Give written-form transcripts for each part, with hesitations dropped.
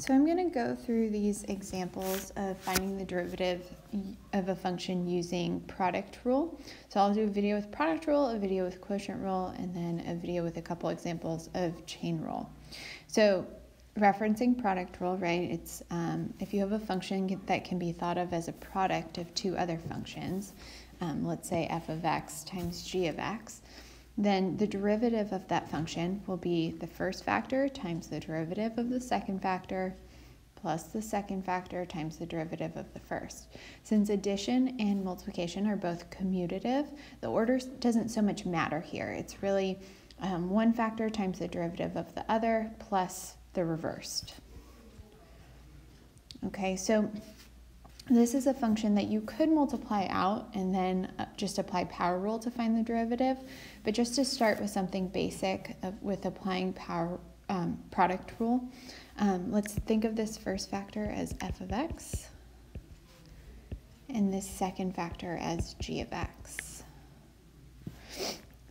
So I'm going to go through these examples of finding the derivative of a function using product rule. So I'll do a video with product rule, a video with quotient rule, and then a video with a couple examples of chain rule. So referencing product rule, right, it's if you have a function that can be thought of as a product of two other functions, let's say f of x times g of x, then the derivative of that function will be the first factor times the derivative of the second factor plus the second factor times the derivative of the first. Since addition and multiplication are both commutative, the order doesn't so much matter here. It's really one factor times the derivative of the other plus the reversed. Okay, so this is a function that you could multiply out and then just apply power rule to find the derivative. But just to start with something basic with applying product rule, let's think of this first factor as f of x and this second factor as g of x.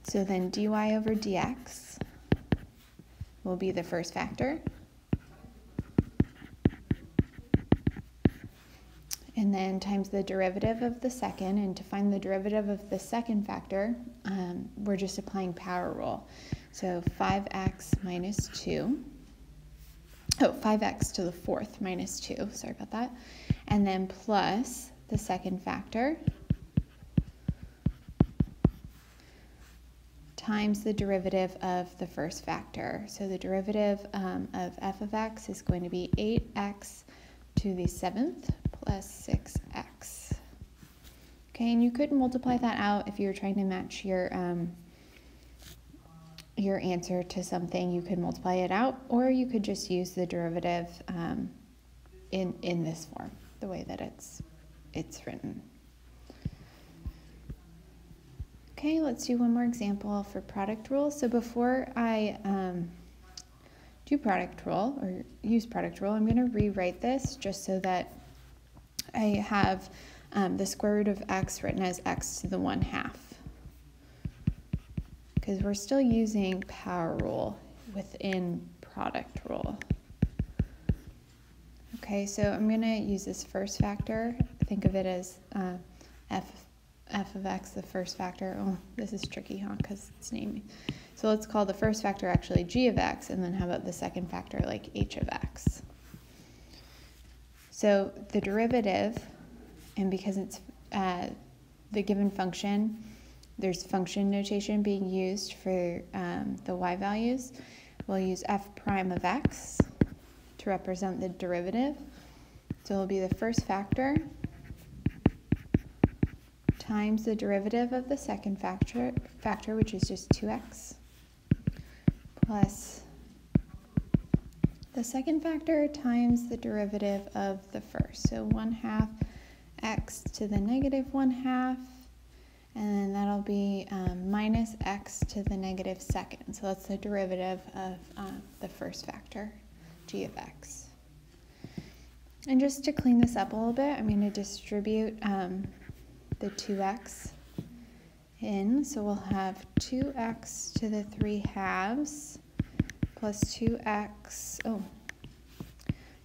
So then dy over dx will be the first factor. And then times the derivative of the second, and to find the derivative of the second factor, we're just applying power rule. So 5x minus 2, 5x to the fourth minus 2, sorry about that, and then plus the second factor times the derivative of the first factor. So the derivative of f of x is going to be 8x to the seventh plus 6x. Okay, and you could multiply that out if you're trying to match your answer to something. You could multiply it out, or you could just use the derivative in this form, the way that it's written. Okay, let's do one more example for product rule. So before I do product rule or use product rule, I'm going to rewrite this just so that I have the square root of x written as x to the 1/2, because we're still using power rule within product rule. Okay, so I'm going to use this first factor. Think of it as f of x, the first factor. Oh, this is tricky, huh, because it's naming. So let's call the first factor actually g of x, and then how about the second factor like h of x? So the derivative, and because it's the given function, there's function notation being used for the y values. We'll use f prime of x to represent the derivative. So it'll be the first factor times the derivative of the second factor, which is just 2x, plus the second factor times the derivative of the first. So 1/2 x to the negative 1/2, and then that'll be minus x to the negative second. So that's the derivative of the first factor, g of x. And just to clean this up a little bit, I'm going to distribute the 2x in. So we'll have 2x to the 3/2 plus 2x,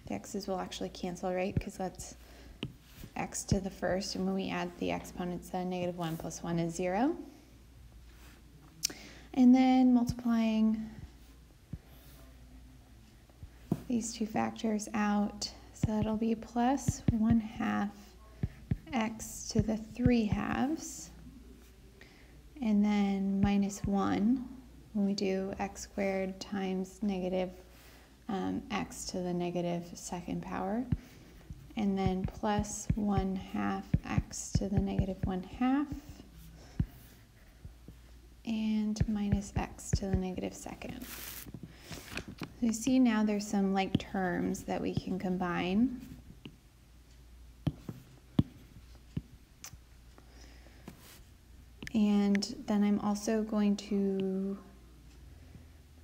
the x's will actually cancel, right? Because that's x to the first, and when we add the exponents, then -1 plus 1 is 0. And then multiplying these two factors out, so that'll be plus 1/2 x to the 3/2, and then minus 1 when we do x squared times negative x to the negative second power, and then plus 1/2 x to the negative 1/2, and minus x to the negative second. So you see now there's some like terms that we can combine. And then I'm also going to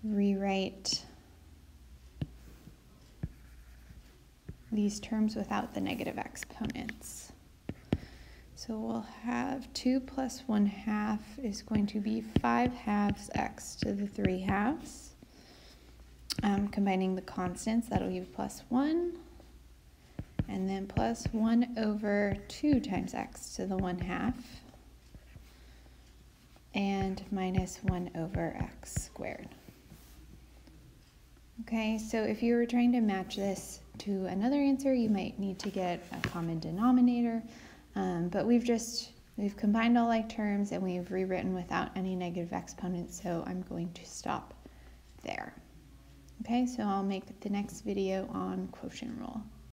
rewrite these terms without the negative exponents. So we'll have 2 plus 1/2 is going to be 5/2 x to the 3/2. combining the constants, that'll give plus 1, and then plus 1 over 2 times x to the 1/2, and minus 1 over x squared. Okay, so if you were trying to match this to another answer, you might need to get a common denominator, but we've combined all like terms and we've rewritten without any negative exponents, so I'm going to stop there. Okay, so I'll make the next video on quotient rule.